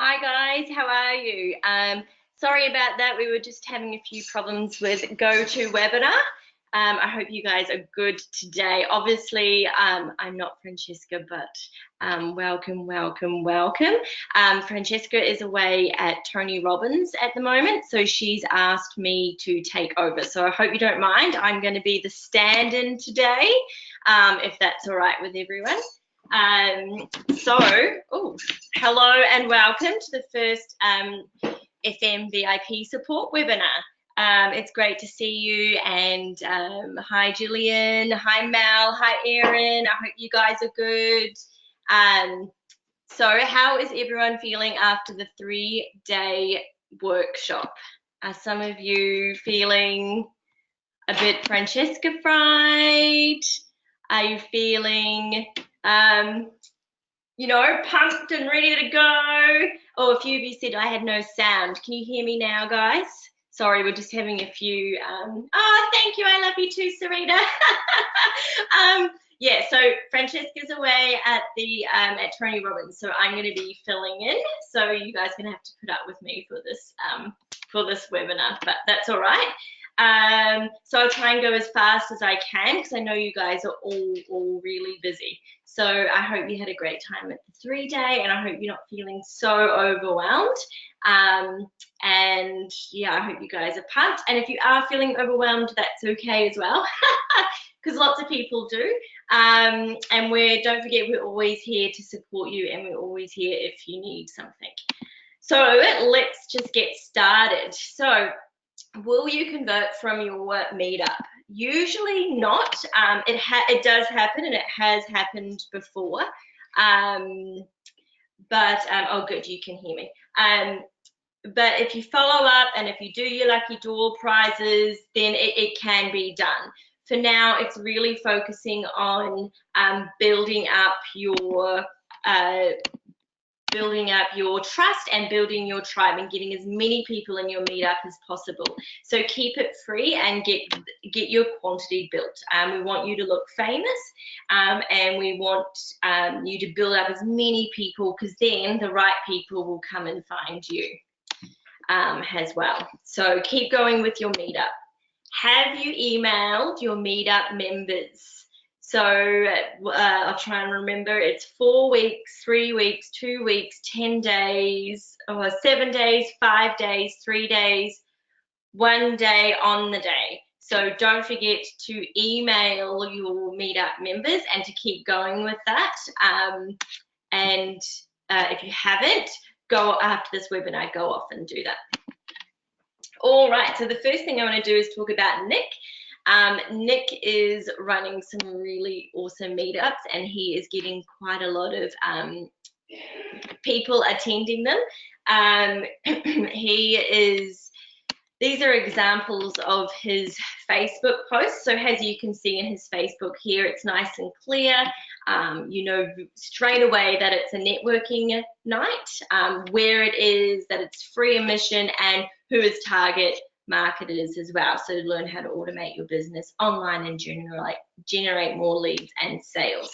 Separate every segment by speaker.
Speaker 1: Hi guys, how are you? Sorry about that. We were just having a few problems with GoToWebinar. I hope you guys are good today. Obviously, I'm not Francesca, but welcome. Francesca is away at Tony Robbins at the moment, so she's asked me to take over. So I hope you don't mind. I'm going to be the stand-in today, if that's all right with everyone. Hello and welcome to the first FM VIP support webinar. It's great to see you, and hi Gillian, hi Mel, hi Erin. I hope you guys are good. So how is everyone feeling after the 3-day workshop? Are some of you feeling a bit Francesca fried? Are you feeling pumped and ready to go? Oh, a few of you said I had no sound. Can you hear me now, guys? Sorry, we're just having a few. Oh, thank you. I love you too, Sarita. Yeah, so Francesca's away at the at Tony Robbins, so I'm going to be filling in. So you guys are going to have to put up with me for this webinar, but that's all right. So I'll try and go as fast as I can because I know you guys are all really busy. So I hope you had a great time at the 3-day, and I hope you're not feeling so overwhelmed. And yeah, I hope you guys are pumped. And if you are feeling overwhelmed, that's okay as well, because lots of people do. And don't forget, we're always here to support you, and we're always here if you need something. So let's just get started. So will you convert from your meetup? Usually not. It does happen, and it has happened before. Oh, good, you can hear me. But if you follow up and if you do your lucky draw prizes, then it can be done. For now, it's really focusing on building up your trust and building your tribe and getting as many people in your meetup as possible. So keep it free and get your quantity built. We want you to look famous, and we want you to build up as many people, because then the right people will come and find you as well. So keep going with your meetup. Have you emailed your meetup members? So I'll try and remember. It's 4 weeks, 3 weeks, 2 weeks, 10 days, or 7 days, 5 days, 3 days, 1 day on the day. So don't forget to email your meetup members and to keep going with that. If you haven't, go after this webinar, go off and do that. All right, so the first thing I want to do is talk about Nick. Nick is running some really awesome meetups, and he is getting quite a lot of people attending them. These are examples of his Facebook posts. So as you can see in his Facebook here, it's nice and clear. You know straight away that it's a networking night, where it is, that it's free admission, and who his target market is as well. So learn how to automate your business online and generate more leads and sales.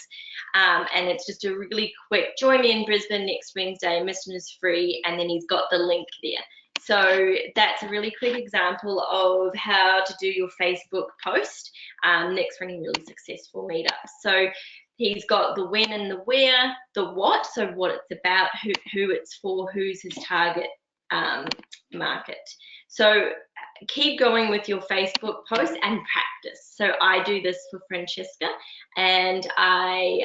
Speaker 1: And it's just a really quick, join me in Brisbane next Wednesday, admission is free, and then he's got the link there. So that's a really quick example of how to do your Facebook post. Nick's running really successful meetups. So he's got the when and the where, the what, so what it's about, who it's for, who's his target market. So keep going with your Facebook posts and practice. So I do this for Francesca, and I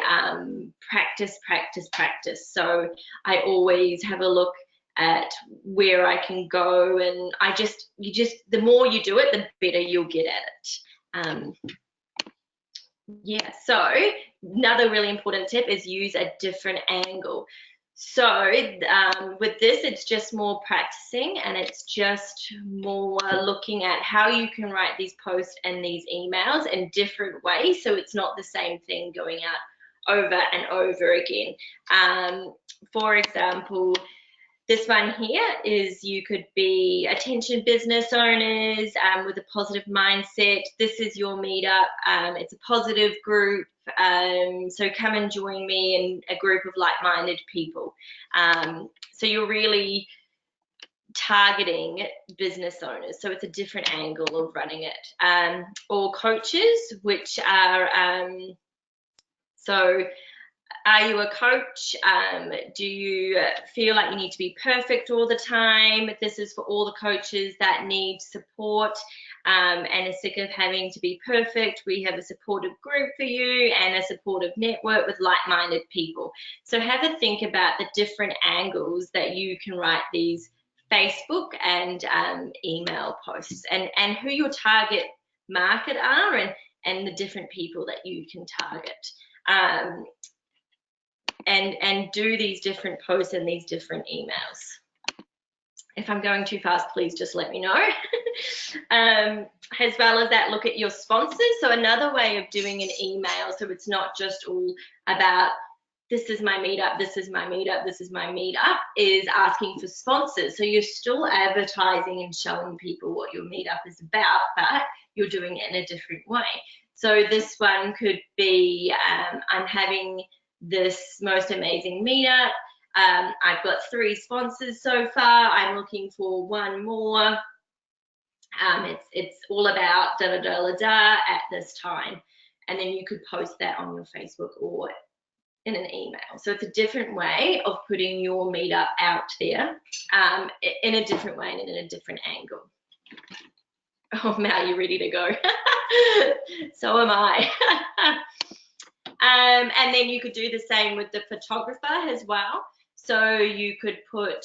Speaker 1: practice. So I always have a look at where I can go, and the more you do it, the better you'll get at it. Yeah, so another really important tip is use a different angle. So with this, it's just more practicing, and it's just more looking at how you can write these posts and these emails in different ways, so it's not the same thing going out over and over again. For example, this one here is, you could be attention business owners with a positive mindset. This is your meetup. It's a positive group. So come and join me in a group of like-minded people. So you're really targeting business owners, so it's a different angle of running it. Or coaches, which are, so are you a coach? Do you feel like you need to be perfect all the time? This is for all the coaches that need support and are sick of having to be perfect. We have a supportive group for you and a supportive network with like-minded people. So have a think about the different angles that you can write these Facebook and email posts, and who your target market are, and the different people that you can target. And do these different posts and these different emails. If I'm going too fast, please just let me know. As well as that, look at your sponsors. So another way of doing an email, so it's not just all about this is my meetup, this is my meetup, this is my meetup, is asking for sponsors. So you're still advertising and showing people what your meetup is about, but you're doing it in a different way. So this one could be, I'm having this most amazing meetup. I've got 3 sponsors so far. I'm looking for 1 more. It's all about da da da da da at this time. And then you could post that on your Facebook or in an email. So it's a different way of putting your meetup out there, in a different way and in a different angle. Oh, Mal, you're ready to go. So am I. And then you could do the same with the photographer as well. So you could put,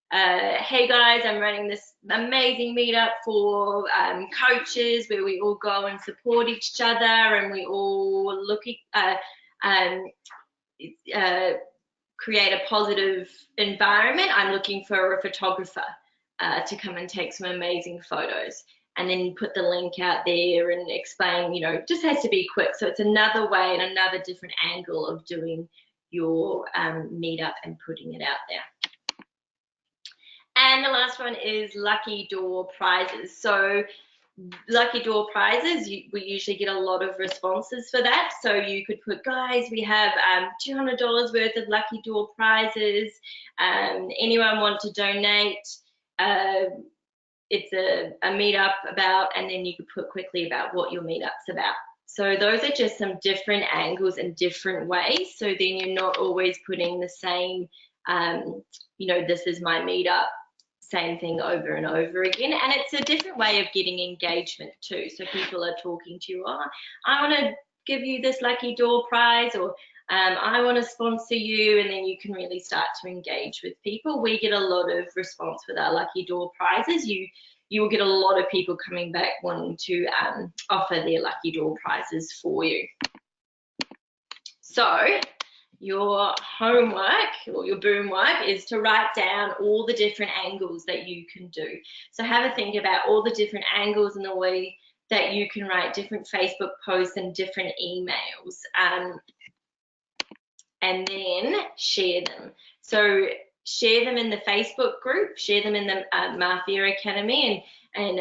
Speaker 1: hey guys, I'm running this amazing meetup for coaches where we all go and support each other and we all look at, create a positive environment. I'm looking for a photographer to come and take some amazing photos. And then you put the link out there and explain, you know, it just has to be quick. So it's another way and another different angle of doing your meetup and putting it out there. And the last one is lucky door prizes. So lucky door prizes, we usually get a lot of responses for that. So you could put, guys, we have $200 worth of lucky door prizes. Anyone want to donate? It's a meetup about, and then you could put quickly about what your meetup's about. So those are just some different angles and different ways. So then you're not always putting the same, you know, this is my meetup, same thing over and over again. And it's a different way of getting engagement too. So people are talking to you, oh, I want to give you this lucky door prize, or I want to sponsor you, and then you can really start to engage with people. We get a lot of response with our lucky door prizes. You will get a lot of people coming back wanting to offer their lucky door prizes for you. So your homework or your boom work is to write down all the different angles that you can do. So have a think about all the different angles and the way that you can write different Facebook posts and different emails. And then share them. So share them in the Facebook group, share them in the MAFIA Academy, and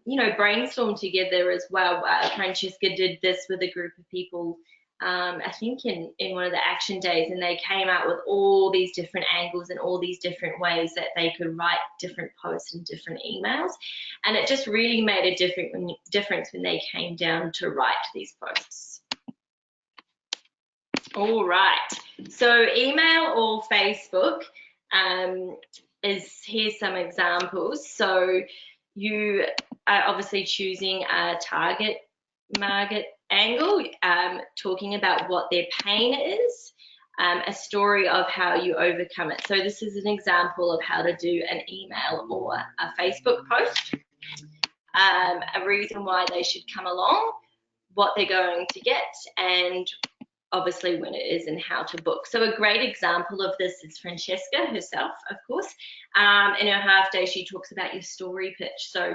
Speaker 1: you know, brainstorm together as well. Francesca did this with a group of people, I think in one of the action days, and they came out with all these different angles and all these different ways that they could write different posts and different emails. And it just really made a difference when they came down to write these posts. All right, so email or Facebook, here's some examples. So you are obviously choosing a target market angle, talking about what their pain is, a story of how you overcome it. So this is an example of how to do an email or a Facebook post, a reason why they should come along, what they're going to get, and obviously when it is and how to book. So a great example of this is Francesca herself, of course. In her half day, she talks about your story pitch. So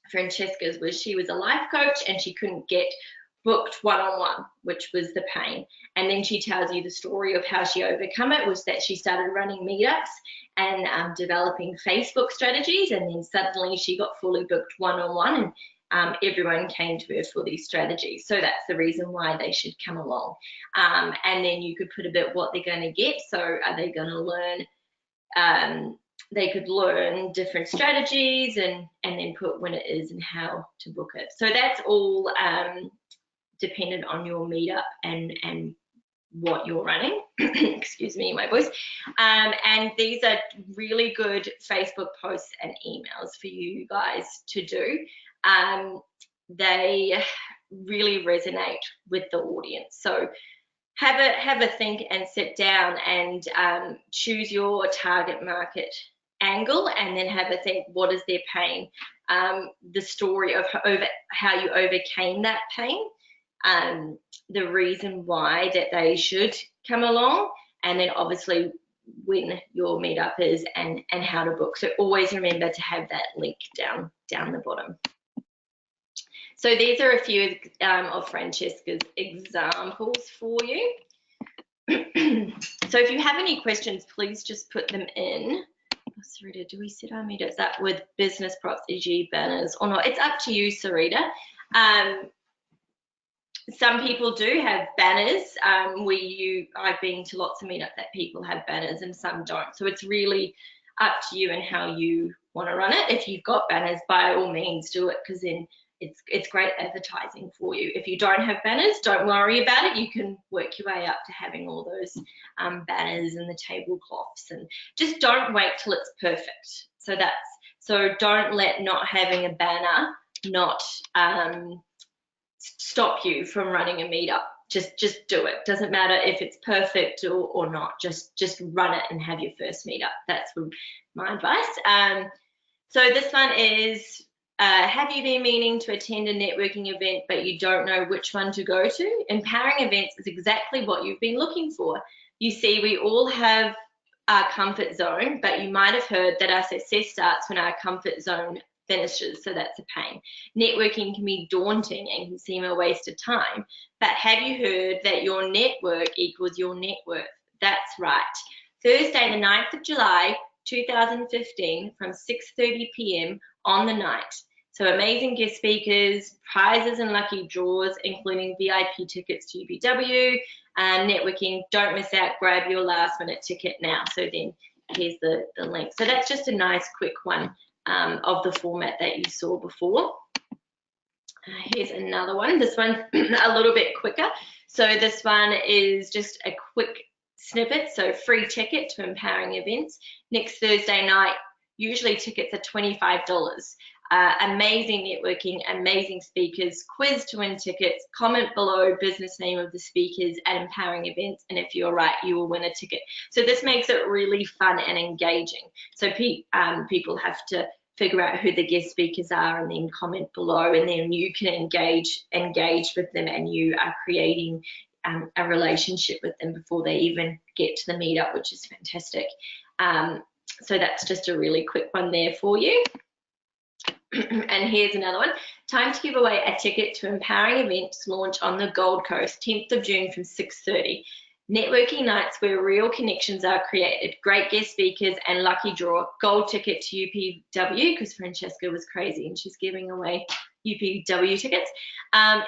Speaker 1: Francesca's was, she was a life coach and she couldn't get booked one-on-one, which was the pain. And then she tells you the story of how she overcome it, was that she started running meetups and developing Facebook strategies, and then suddenly she got fully booked one-on-one, everyone came to her for these strategies. So that's the reason why they should come along. And then you could put a bit what they're going to get. So are they going to learn, they could learn different strategies and then put when it is and how to book it. So that's all dependent on your meetup and what you're running. Excuse me, my voice. And these are really good Facebook posts and emails for you guys to do. They really resonate with the audience. So have a think and sit down and choose your target market angle, and then have a think, what is their pain, the story of how you overcame that pain, the reason why that they should come along, and then obviously when your meetup is and how to book. So always remember to have that link down the bottom. So these are a few of Francesca's examples for you. So if you have any questions, please just put them in. Oh, Sarita, do we set our meetups up with business props, e.g. banners or not? It's up to you, Sarita. Some people do have banners. I've been to lots of meetups that people have banners and some don't. So it's really up to you and how you want to run it. If you've got banners, by all means do it, because then it's great advertising for you. If you don't have banners, don't worry about it. You can work your way up to having all those banners and the tablecloths, and just don't wait till it's perfect. So don't let not having a banner not stop you from running a meetup. Just do it. Doesn't matter if it's perfect or not. Just run it and have your first meetup. That's my advice. So this one is, have you been meaning to attend a networking event but you don't know which one to go to? Empowering events is exactly what you've been looking for. You see, we all have our comfort zone, but you might have heard that our success starts when our comfort zone finishes, so that's a pain. Networking can be daunting and can seem a waste of time, but have you heard that your network equals your net worth? That's right. Thursday, the 9th of July, 2015, from 6:30 p.m. on the night. So amazing guest speakers, prizes and lucky draws, including VIP tickets to UPW, networking. Don't miss out. Grab your last minute ticket now. So then here's the link. So that's just a nice quick one of the format that you saw before. Here's another one. This one's a little bit quicker. So this one is just a quick snippet. So free ticket to empowering events. Next Thursday night, usually tickets are $25. Amazing networking, amazing speakers, quiz to win tickets, comment below business name of the speakers at empowering events, and if you're right, you will win a ticket. So this makes it really fun and engaging. So people have to figure out who the guest speakers are and then comment below, and then you can engage with them, and you are creating a relationship with them before they even get to the meetup, which is fantastic. So that's just a really quick one there for you. And here's another one. Time to give away a ticket to empowering events launch on the Gold Coast, 10th of June from 6:30. Networking nights where real connections are created. Great guest speakers and lucky draw. Gold ticket to UPW, because Francesca was crazy and she's giving away UPW tickets.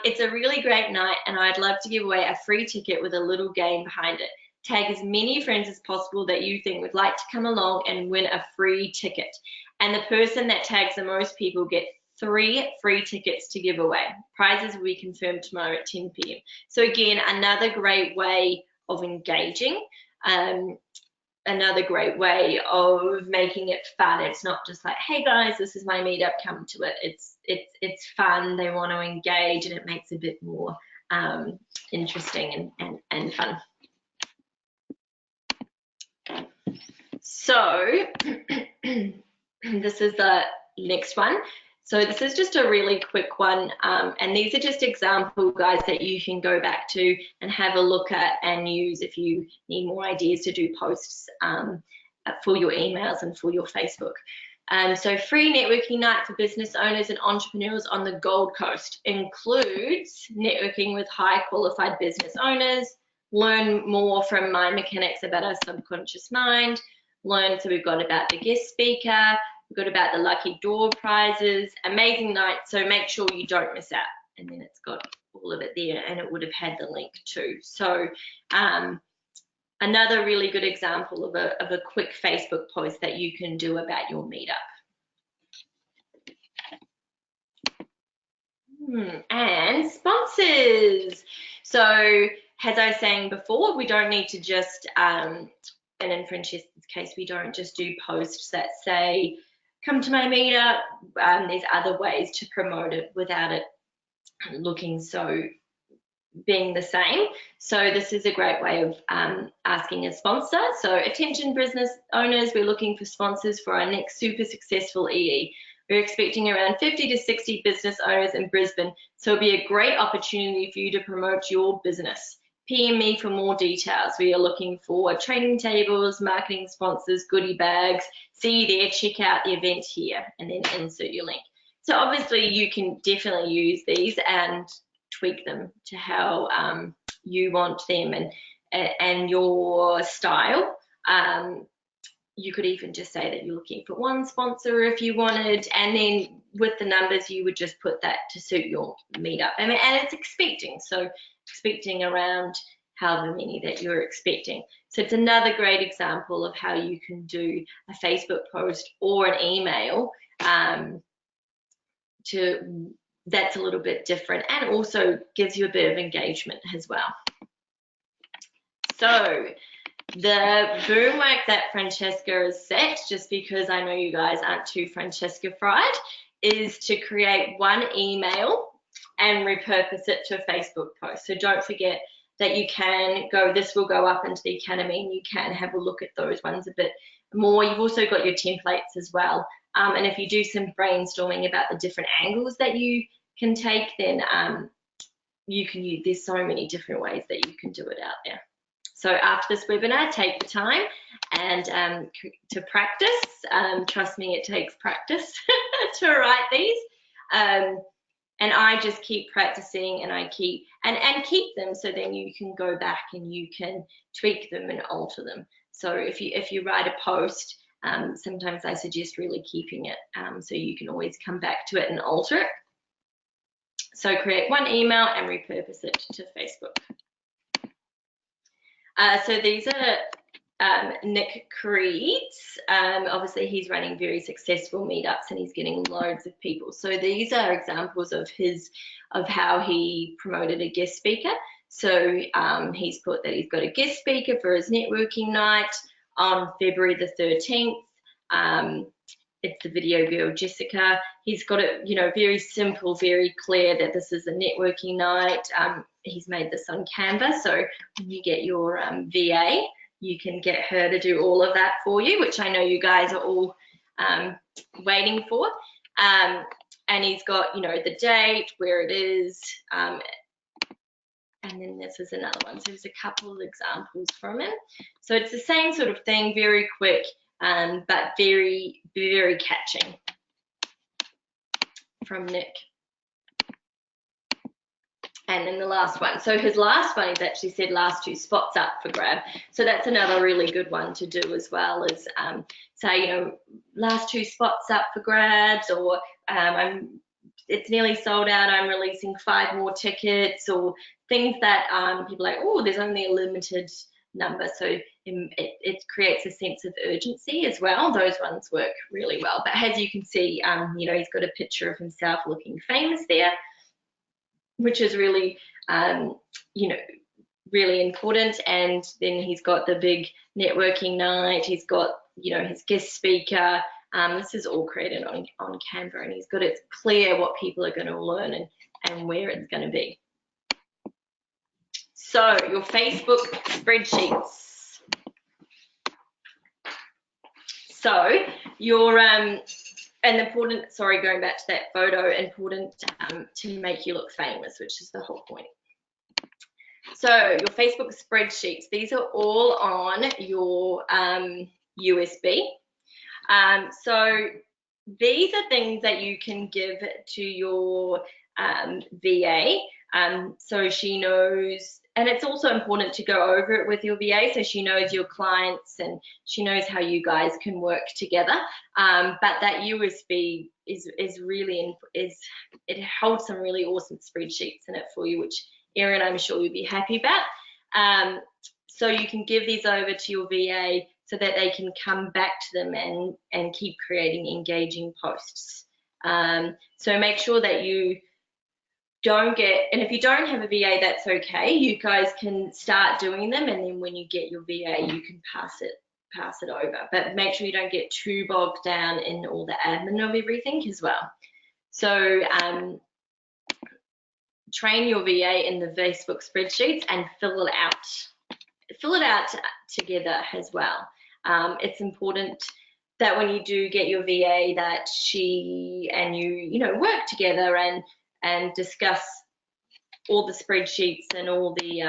Speaker 1: It's a really great night, and I'd love to give away a free ticket with a little game behind it. Tag as many friends as possible that you think would like to come along and win a free ticket. And the person that tags the most people get 3 free tickets to give away. Prizes will be confirmed tomorrow at 10 p.m. So again, another great way of engaging, another great way of making it fun. It's not just like, hey guys, this is my meetup, come to it. It's fun, they want to engage, and it makes it a bit more interesting and fun. So this is the next one. So this is just a really quick one, and these are just example guys that you can go back to and have a look at and use if you need more ideas to do posts for your emails and for your Facebook. So free networking night for business owners and entrepreneurs on the Gold Coast includes networking with high qualified business owners, learn more from mind mechanics about our subconscious mind, learn, so we've got about the guest speaker, We've got about the lucky door prizes, amazing night. So make sure you don't miss out. And then it's got all of it there, and it would have had the link too. So another really good example of a quick Facebook post that you can do about your meetup. And sponsors. So as I was saying before, we don't need to just, and in Francesca's case, we don't just do posts that say, come to my meetup. There's other ways to promote it without it looking so being the same. So this is a great way of asking a sponsor. So attention business owners, we're looking for sponsors for our next super successful EE. We're expecting around 50 to 60 business owners in Brisbane, so it'll be a great opportunity for you to promote your business. PM me for more details. We are looking for training tables, marketing sponsors, goodie bags. See you there, check out the event here, and then insert your link. So obviously you can definitely use these and tweak them to how you want them and your style. You could even just say that you're looking for one sponsor if you wanted, and then with the numbers you would just put that to suit your meetup. And it's expecting, so expecting around however many that you're expecting. So it's another great example of how you can do a Facebook post or an email that's a little bit different and also gives you a bit of engagement as well. So the boomwork that Francesca has set, just because I know you guys aren't too Francesca-fried, is to create one email and repurpose it to a Facebook post. So don't forget that you can go, this will go up into the Academy, and you can have a look at those ones a bit more. You've also got your templates as well. And if you do some brainstorming about the different angles that you can take, then you can use, there's so many different ways that you can do it out there. So after this webinar, take the time and to practice. Trust me, it takes practice to write these. And I just keep practicing, and I keep keep them, so then you can go back and you can tweak them and alter them. So if you write a post, sometimes I suggest really keeping it, so you can always come back to it and alter it. So create one email and repurpose it to Facebook. So these are Nick Creed's. Obviously, he's running very successful meetups and he's getting loads of people. So these are examples of how he promoted a guest speaker. So he's put that he's got a guest speaker for his networking night on February the 13th. It's the video girl Jessica. He's got it, very simple, very clear that this is a networking night. He's made this on Canva, so when you get your VA, you can get her to do all of that for you, which I know you guys are all waiting for. And he's got, the date, where it is, and then this is another one. So there's a couple of examples from him. So it's the same sort of thing, very quick, but very, very catching from Nick. And then the last one. So his last one, he's actually said last 2 spots up for grab. So that's another really good one to do as well, is say, last 2 spots up for grabs, or it's nearly sold out, I'm releasing 5 more tickets, or things that people are like, oh, there's only a limited number. So it creates a sense of urgency as well. Those ones work really well. But as you can see, he's got a picture of himself looking famous there, which is really, really important. And then he's got the big networking night. He's got, his guest speaker. This is all created on Canva, and he's got it clear what people are going to learn and where it's going to be. So your Facebook spreadsheets. So your and important, sorry, going back to that photo, important to make you look famous, which is the whole point. So your Facebook spreadsheets, these are all on your USB. So these are things that you can give to your VA, so she knows and it's also important to go over it with your VA so she knows your clients and she knows how you guys can work together. But that USB is really, it holds some really awesome spreadsheets in it for you, which Erin, I'm sure you'll be happy about. So you can give these over to your VA so that they can come back to them and keep creating engaging posts. So make sure that you don't get, and if you don't have a VA, that's okay. You guys can start doing them, and then when you get your VA, you can pass it over. But make sure you don't get too bogged down in all the admin of everything as well. So train your VA in the Facebook spreadsheets and fill it out together as well. It's important that when you do get your VA that she and you know, work together and discuss all the spreadsheets and all the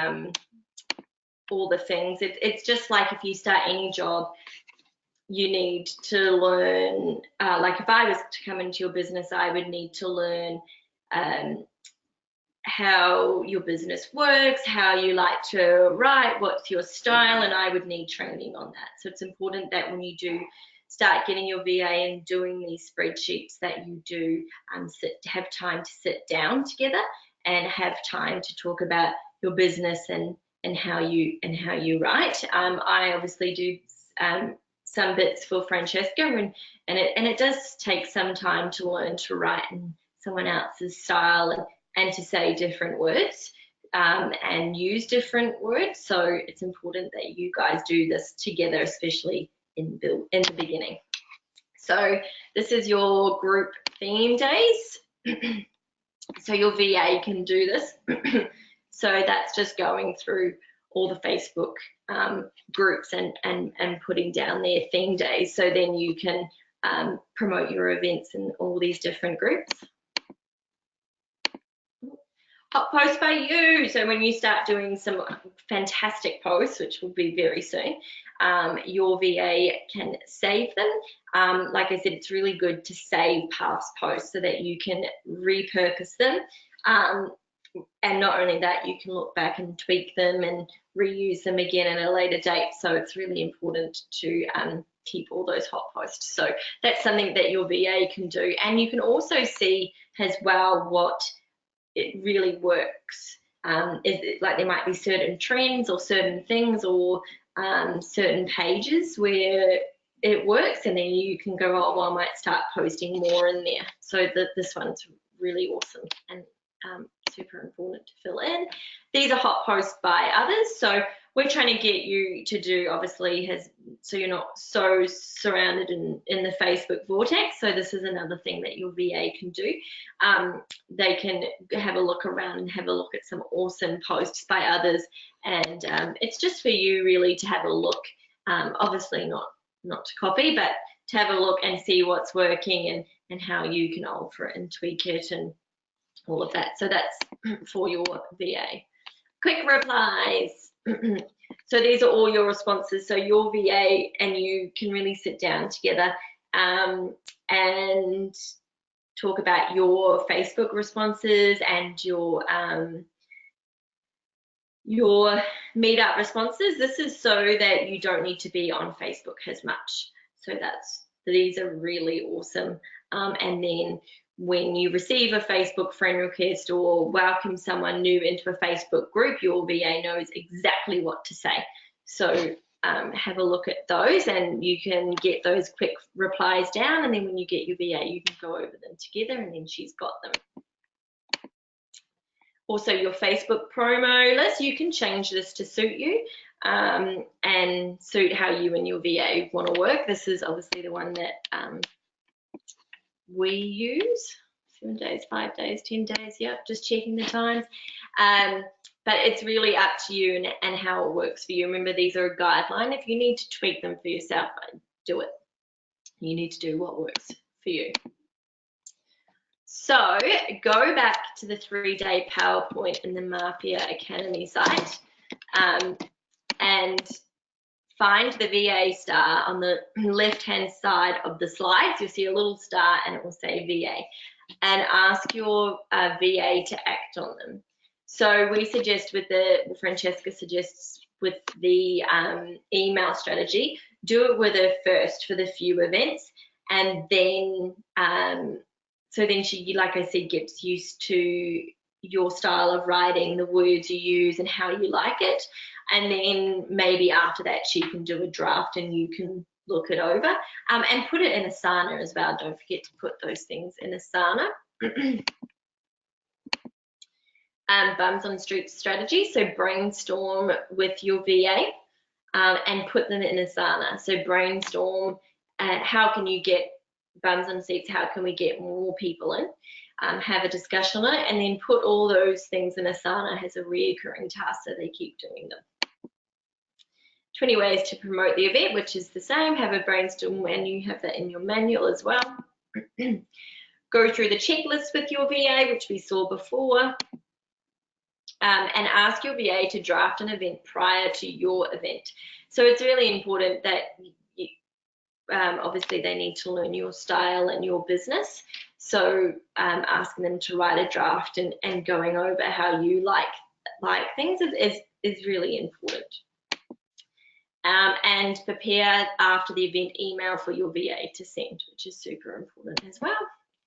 Speaker 1: things. It's just like if you start any job, you need to learn, like if I was to come into your business, I would need to learn how your business works, how you like to write, what's your style, and I would need training on that. So it's important that when you do start getting your VA and doing these spreadsheets that you do have time to sit down together and have time to talk about your business and how you write. I obviously do some bits for Francesca, and it does take some time to learn to write in someone else's style and to say different words and use different words. So it's important that you guys do this together, especially in the beginning. So this is your group theme days. So your VA can do this. So that's just going through all the Facebook groups and putting down their theme days. So then you can promote your events in all these different groups. Hot post by you. So when you start doing some fantastic posts, which will be very soon, your VA can save them. Like I said, it's really good to save past posts so that you can repurpose them. And not only that, you can look back and tweak them and reuse them again at a later date. So it's really important to keep all those hot posts. So that's something that your VA can do. And you can also see as well what it really works. Is it like there might be certain trends or certain things or certain pages where it works, and then you can go, oh, well, I might start posting more in there. So this one's really awesome and super important to fill in. These are hot posts by others. So we're trying to get you to do, obviously, so you're not so surrounded in the Facebook vortex. So this is another thing that your VA can do. They can have a look around and have a look at some awesome posts by others. And it's just for you really to have a look, obviously not to copy, but to have a look and see what's working and how you can alter it and tweak it and all of that. So that's for your VA. Quick replies. So these are all your responses. So your VA and you can really sit down together and talk about your Facebook responses and your meetup responses. This is so that you don't need to be on Facebook as much. So these are really awesome. And then when you receive a Facebook friend request or welcome someone new into a Facebook group, your VA knows exactly what to say. So have a look at those and you can get those quick replies down, and then when you get your VA, you can go over them together and then she's got them. Also, your Facebook promo list, you can change this to suit you and suit how you and your VA want to work. This is obviously the one that we use. 7 days, 5 days, 10 days, yep, just checking the times. But it's really up to you and how it works for you. Remember, these are a guideline. If you need to tweak them for yourself, do it. You need to do what works for you. So go back to the 3-day PowerPoint in the MAFIA Academy site and find the VA star on the left-hand side of the slides. You'll see a little star and it will say VA, and ask your VA to act on them. So we suggest Francesca suggests with the email strategy, do it with her first for the few events, and then so then she, like I said, gets used to your style of writing, the words you use and how you like it, and then maybe after that she can do a draft and you can look it over, and put it in Asana as well. Don't forget to put those things in Asana. Bums on Streets strategy, so brainstorm with your VA and put them in Asana. So brainstorm, how can you get bums on seats, how can we get more people in, have a discussion on it, and then put all those things in Asana as a reoccurring task so they keep doing them. 20 ways to promote the event, which is the same, have a brainstorm, and you have that in your manual as well. Go through the checklist with your VA, which we saw before. And ask your VA to draft an event prior to your event. So it's really important that obviously they need to learn your style and your business. So asking them to write a draft and going over how you like things is really important. And prepare after the event email for your VA to send, which is super important as well.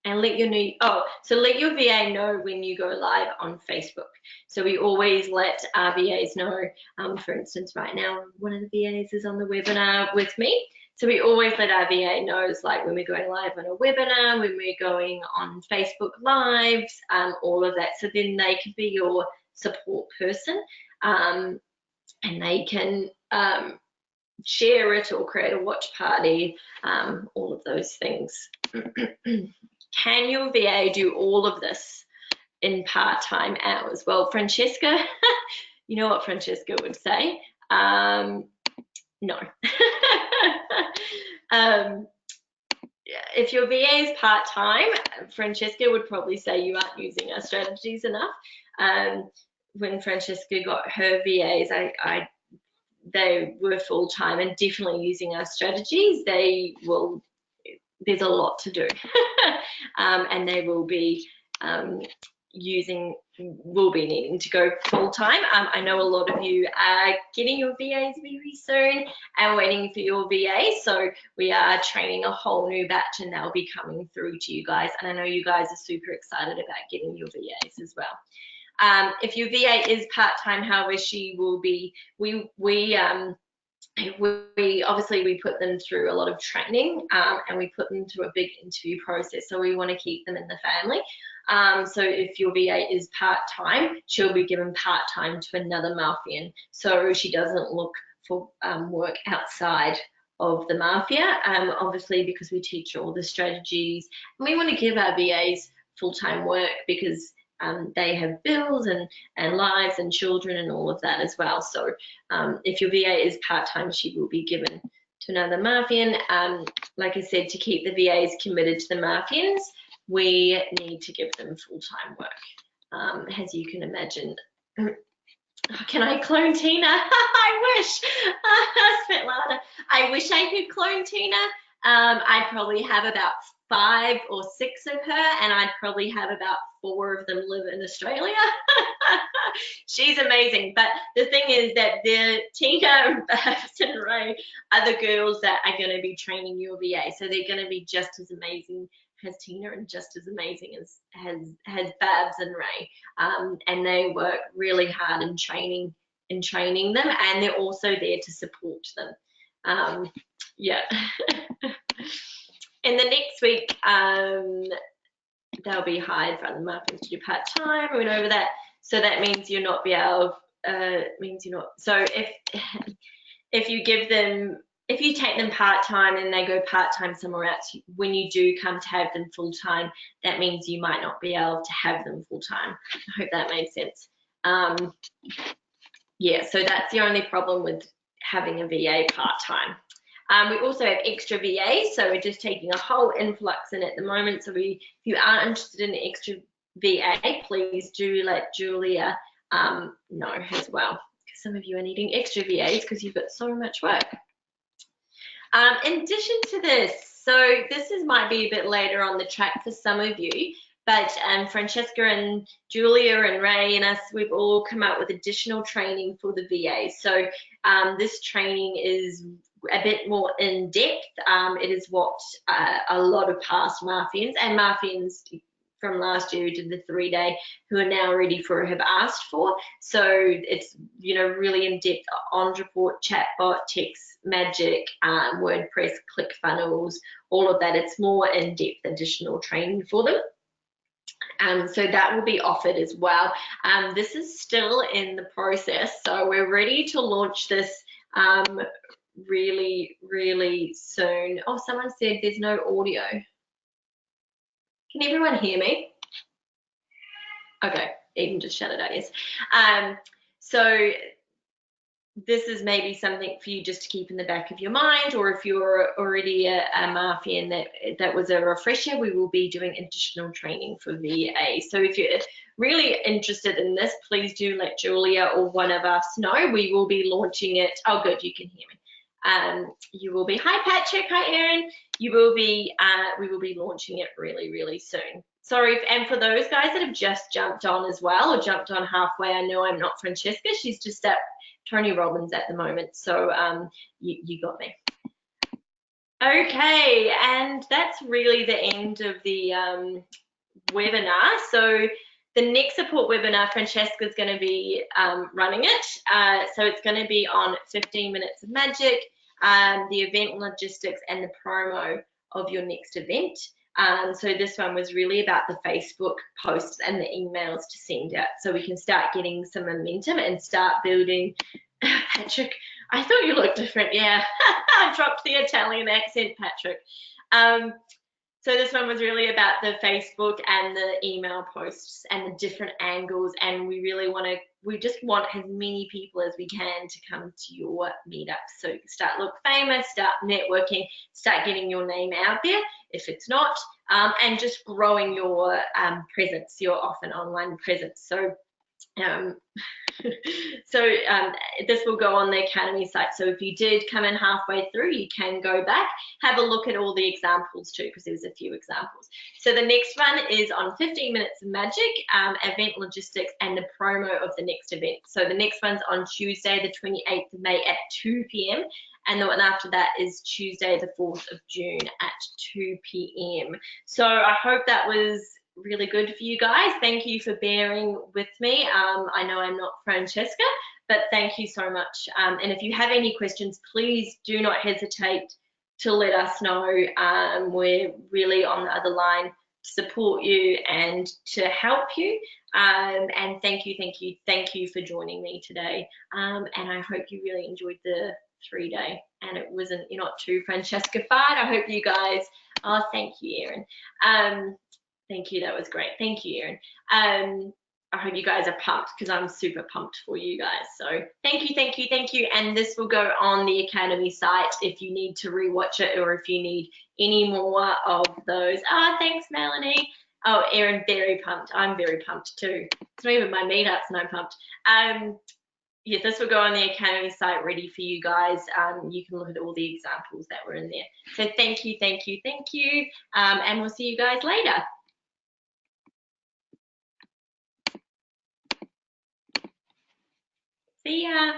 Speaker 1: And let your VA know when you go live on Facebook. So we always let our VAs know. For instance, right now one of the VAs is on the webinar with me. So we always let our VA know, like when we're going live on a webinar, when we're going on Facebook Lives, all of that. So then they can be your support person, and they can share it or create a watch party, all of those things. Can your VA do all of this in part-time hours? Well, Francesca, you know what Francesca would say? No. If your VA is part-time, Francesca would probably say you aren't using our strategies enough. When Francesca got her VAs, they were full-time and definitely using our strategies. There's a lot to do. And they will be needing to go full-time. I know a lot of you are getting your VAs very soon and waiting for your VA, so we are training a whole new batch and they'll be coming through to you guys, and I know you guys are super excited about getting your VAs as well. If your VA is part-time, however, she will be, we obviously we put them through a lot of training, and we put them through a big interview process, so we want to keep them in the family. So if your VA is part-time, she'll be given part-time to another Mafian, so she doesn't look for work outside of the Mafia, obviously because we teach all the strategies, and we want to give our VAs full-time work because they have bills and lives and children and all of that as well. So if your VA is part-time, she will be given to another Mafian. Like I said, to keep the VAs committed to the Mafians, we need to give them full-time work, as you can imagine. Can I clone Tina? I wish. Svetlana, I wish I could clone Tina. I'd probably have about 5 or 6 of her, and I'd probably have about 4 of them live in Australia. She's amazing, but the thing is that the Tina, Babs and Ray are the girls that are going to be training your VA, so they're going to be just as amazing as Tina and just as amazing as Babs and Ray, and they work really hard in training them, and they're also there to support them. Yeah. In the next week, they'll be hired for other Mafians to do part-time. We went over that. So that means you're not be able, means you're not, so if you give them, if you take them part-time and they go part-time somewhere else, when you do come to have them full-time, that means you might not be able to have them full-time. I hope that made sense. Yeah, so that's the only problem with having a VA part-time. We also have extra VAs, so we're just taking a whole influx in at the moment. So if you are interested in extra VA, please do let Julia know as well, because some of you are needing extra VAs because you've got so much work. In addition to this, so this might be a bit later on the track for some of you, But Francesca and Julia and Ray and us, we've all come up with additional training for the VA. So this training is a bit more in depth. It is what a lot of past Mafians and Mafians from last year who did the 3-day, who are now ready for, have asked for. So it's, you know, really in depth on report, chatbot, text, magic, WordPress, ClickFunnels, all of that. It's more in depth additional training for them. So that will be offered as well. This is still in the process, so we're ready to launch this really, really soon. Oh, someone said there's no audio. Can everyone hear me? Okay, Eden just shut it out, yes. So this is maybe something for you just to keep in the back of your mind, or if you're already a Mafian, that was a refresher. We will be doing additional training for VA. So if you're really interested in this, please do let Julia or one of us know. We will be launching it. Oh, good, you can hear me. You will be, hi Patrick, hi Erin. You will be, we will be launching it really, really soon. Sorry, and for those guys that have just jumped on as well, or jumped on halfway, I know I'm not Francesca. She's just at Tony Robbins at the moment, so you got me. Okay, and that's really the end of the webinar. So the next support webinar, Francesca is going to be running it. So it's going to be on 15 minutes of magic, the event logistics, and the promo of your next event. So this one was really about the Facebook posts and the emails to send out, so we can start getting some momentum and start building. Patrick, I thought you looked different. Yeah, I dropped the Italian accent, Patrick. So this one was really about the Facebook and the email posts and the different angles, and we really we just want as many people as we can to come to your meetup. So start look famous, start networking, start getting your name out there if it's not, and just growing your presence, your off and online presence. So this will go on the Academy site. So if you did come in halfway through, you can go back, have a look at all the examples too, because there's a few examples. So the next one is on 15 minutes of magic, event logistics, and the promo of the next event. So the next one's on Tuesday, the 28th of May at 2 p.m. And the one after that is Tuesday, the 4th of June at 2 p.m. So I hope that was really good for you guys. Thank you for bearing with me. I know I'm not Francesca, but thank you so much. And if you have any questions, please do not hesitate to let us know. We're really on the other line to support you and to help you. And thank you for joining me today. And I hope you really enjoyed the 3-day, and it wasn't, you're not too Francesca-fied. I hope you guys, oh, thank you, Erin. Thank you, that was great. Thank you, Erin. I hope you guys are pumped, because I'm super pumped for you guys. So thank you. And this will go on the Academy site if you need to rewatch it, or if you need any more of those. Oh, thanks, Melanie. Oh, Erin, very pumped. I'm very pumped too. It's not even my meetups and I'm pumped. Yeah, this will go on the Academy site ready for you guys. You can look at all the examples that were in there. So thank you. And we'll see you guys later. See ya.